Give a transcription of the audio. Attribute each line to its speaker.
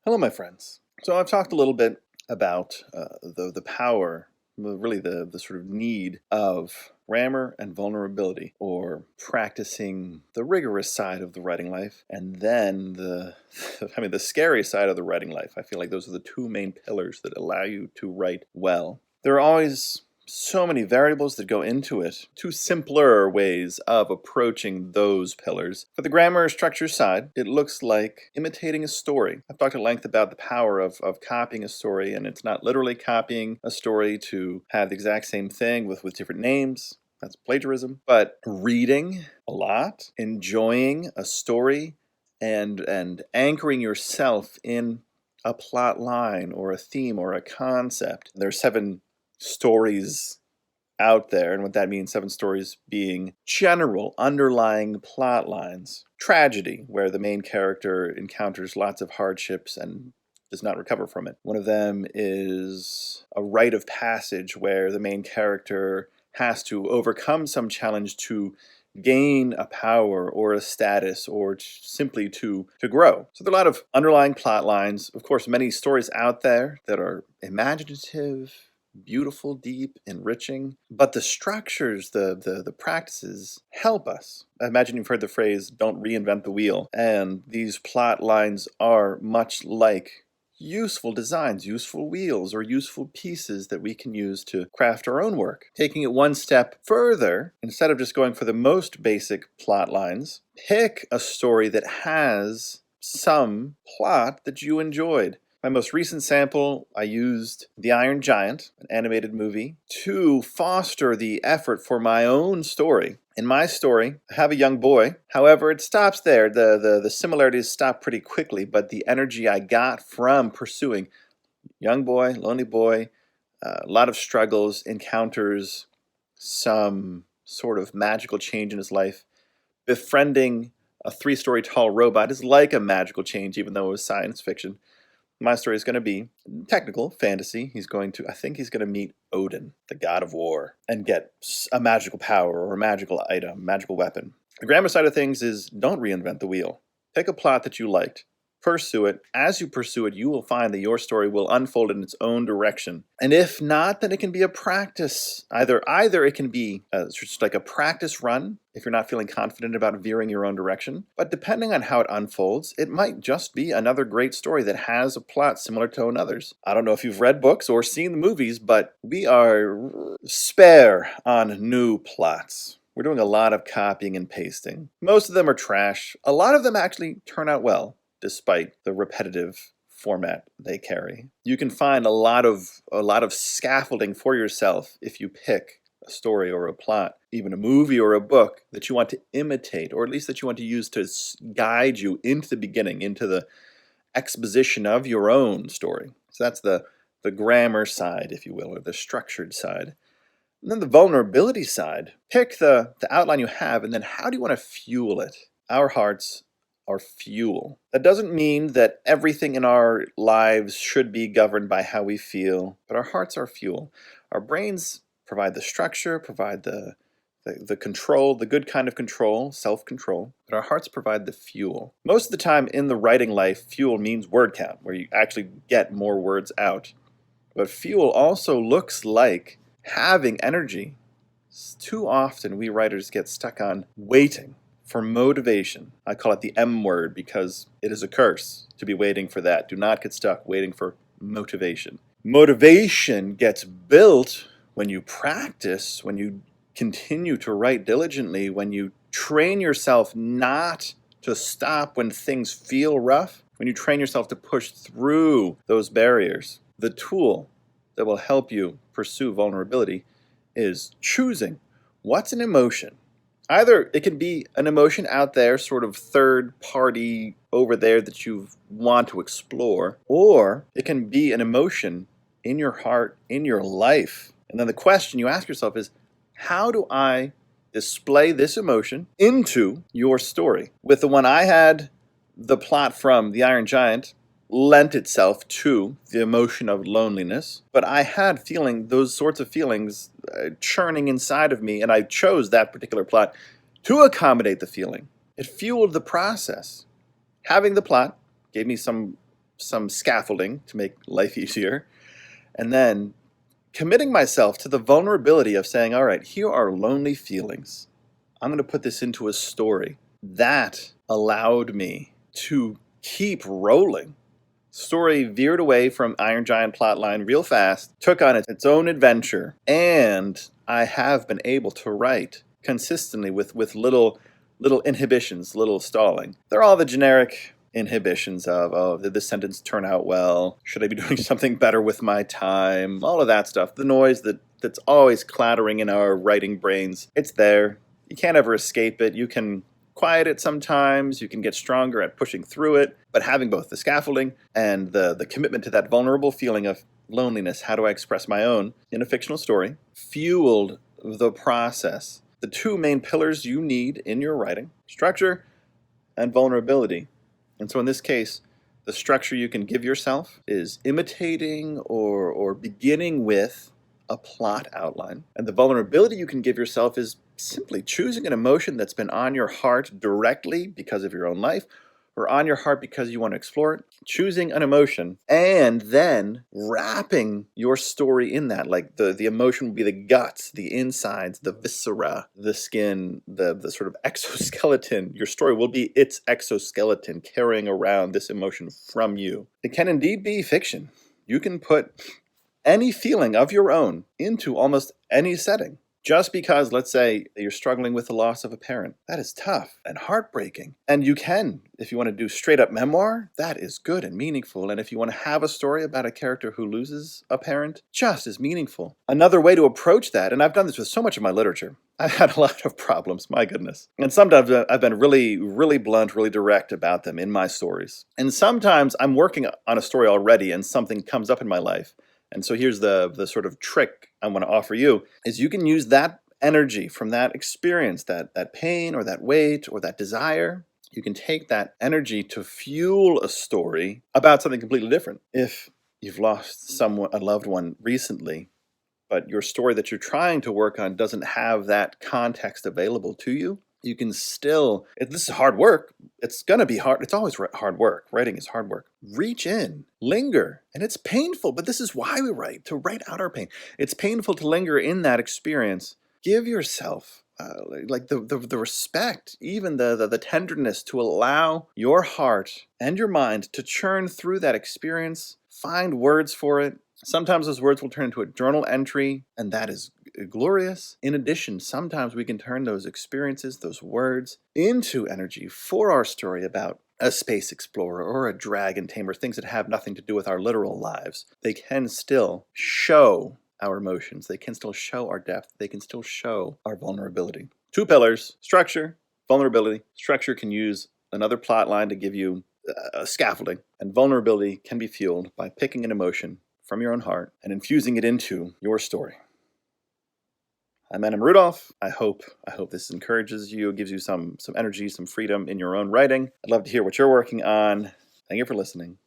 Speaker 1: Hello, my friends. So I've talked a little bit about the power, really the sort of need of grammar and vulnerability, or practicing the rigorous side of the writing life, and then the scary side of the writing life. I feel like those are the two main pillars that allow you to write well. There are always so many variables that go into it. Two simpler ways of approaching those pillars. For the grammar structure side, it looks like imitating a story. I've talked at length about the power of copying a story, and it's not literally copying a story to have the exact same thing with different names. That's plagiarism. But reading a lot, enjoying a story, and anchoring yourself in a plot line or a theme or a concept. There are 7 stories out there, and what that means, 7 stories being general underlying plot lines. Tragedy, where the main character encounters lots of hardships and does not recover from it. One of them is a rite of passage, where the main character has to overcome some challenge to gain a power or a status, or simply to grow. So there are a lot of underlying plot lines. Of course, many stories out there that are imaginative, beautiful, deep, enriching, but the structures, the practices help us. I imagine you've heard the phrase, don't reinvent the wheel, and these plot lines are much like useful designs, useful wheels, or useful pieces that we can use to craft our own work. Taking it one step further, instead of just going for the most basic plot lines, pick a story that has some plot that you enjoyed. My most recent sample, I used The Iron Giant, an animated movie, to foster the effort for my own story. In my story, I have a young boy. However, it stops there. The similarities stop pretty quickly, but the energy I got from pursuing young boy, lonely boy, a lot of struggles, encounters some sort of magical change in his life. Befriending a 3-story tall robot is like a magical change, even though it was science fiction. My story is going to be technical fantasy. I think he's going to meet Odin, the god of war, and get a magical power or a magical item, magical weapon. The grammar side of things is don't reinvent the wheel. Pick a plot that you liked. Pursue it. As you pursue it, you will find that your story will unfold in its own direction. And if not, then it can be a practice. Either it can be just like a practice run if you're not feeling confident about veering your own direction. But depending on how it unfolds, it might just be another great story that has a plot similar to another's. I don't know if you've read books or seen the movies, but we are spare on new plots. We're doing a lot of copying and pasting. Most of them are trash. A lot of them actually turn out well, despite the repetitive format they carry. You can find a lot of scaffolding for yourself if you pick a story or a plot, even a movie or a book that you want to imitate, or at least that you want to use to guide you into the beginning, into the exposition of your own story. So that's the grammar side, if you will, or the structured side. And then the vulnerability side. Pick the outline you have, and then how do you want to fuel it? Our hearts are fuel. That doesn't mean that everything in our lives should be governed by how we feel, but our hearts are fuel. Our brains provide the structure, provide the control, the good kind of control, self-control, but our hearts provide the fuel. Most of the time in the writing life, fuel means word count, where you actually get more words out. But fuel also looks like having energy. Too often we writers get stuck on waiting for motivation. I call it the M word because it is a curse to be waiting for that. Do not get stuck waiting for motivation. Motivation gets built when you practice, when you continue to write diligently, when you train yourself not to stop when things feel rough, when you train yourself to push through those barriers. The tool that will help you pursue vulnerability is choosing what's an emotion. Either it can be an emotion out there, sort of third party over there that you want to explore, or it can be an emotion in your heart, in your life. And then the question you ask yourself is, how do I display this emotion into your story? With the one I had, the plot from The Iron Giant lent itself to the emotion of loneliness, but I had those sorts of feelings churning inside of me, and I chose that particular plot to accommodate the feeling. It fueled the process. Having the plot gave me some some scaffolding to make life easier, and then committing myself to the vulnerability of saying, all right, here are lonely feelings. I'm going to put this into a story. That allowed me to keep rolling. Story veered away from Iron Giant plotline real fast, took on its own adventure, and I have been able to write consistently with little inhibitions, little stalling. They're all the generic inhibitions of, oh, did this sentence turn out well? Should I be doing something better with my time? All of that stuff. The noise that's always clattering in our writing brains. It's there. You can't ever escape it. You can quiet it sometimes. You can get stronger at pushing through it. But having both the scaffolding and the commitment to that vulnerable feeling of loneliness, how do I express my own in a fictional story, fueled the process. The two main pillars you need in your writing: structure and vulnerability. And so in this case, the structure you can give yourself is imitating or beginning with a plot outline. And the vulnerability you can give yourself is simply choosing an emotion that's been on your heart directly because of your own life, or on your heart because you want to explore it, choosing an emotion, and then wrapping your story in that. Like the emotion will be the guts, the insides, the viscera, the skin, the sort of exoskeleton. Your story will be its exoskeleton carrying around this emotion from you. It can indeed be fiction. You can put any feeling of your own into almost any setting. Just because, let's say, you're struggling with the loss of a parent. That is tough and heartbreaking. And you can, if you want to do straight up memoir, that is good and meaningful. And if you want to have a story about a character who loses a parent, just as meaningful. Another way to approach that, and I've done this with so much of my literature, I've had a lot of problems, my goodness. And sometimes I've been really, really blunt, really direct about them in my stories. And sometimes I'm working on a story already and something comes up in my life. And so here's the sort of trick I want to offer you, is you can use that energy from that experience, that pain or that weight or that desire. You can take that energy to fuel a story about something completely different. If you've lost someone, a loved one recently, but your story that you're trying to work on doesn't have that context available to you, you can still, this is hard work. It's going to be hard. It's always hard work. Writing is hard work. Reach in, linger. And it's painful, but this is why we write, to write out our pain. It's painful to linger in that experience. Give yourself like the respect, even the tenderness to allow your heart and your mind to churn through that experience, find words for it. Sometimes those words will turn into a journal entry, and that is glorious. In addition, sometimes we can turn those experiences, those words, into energy for our story about a space explorer or a dragon tamer, things that have nothing to do with our literal lives. They can still show our emotions. They can still show our depth. They can still show our vulnerability. Two pillars: structure, vulnerability. Structure can use another plot line to give you a scaffolding, and vulnerability can be fueled by picking an emotion from your own heart and infusing it into your story. I'm Rudolph. I hope this encourages you, gives you some energy, some freedom in your own writing. I'd love to hear what you're working on. Thank you for listening.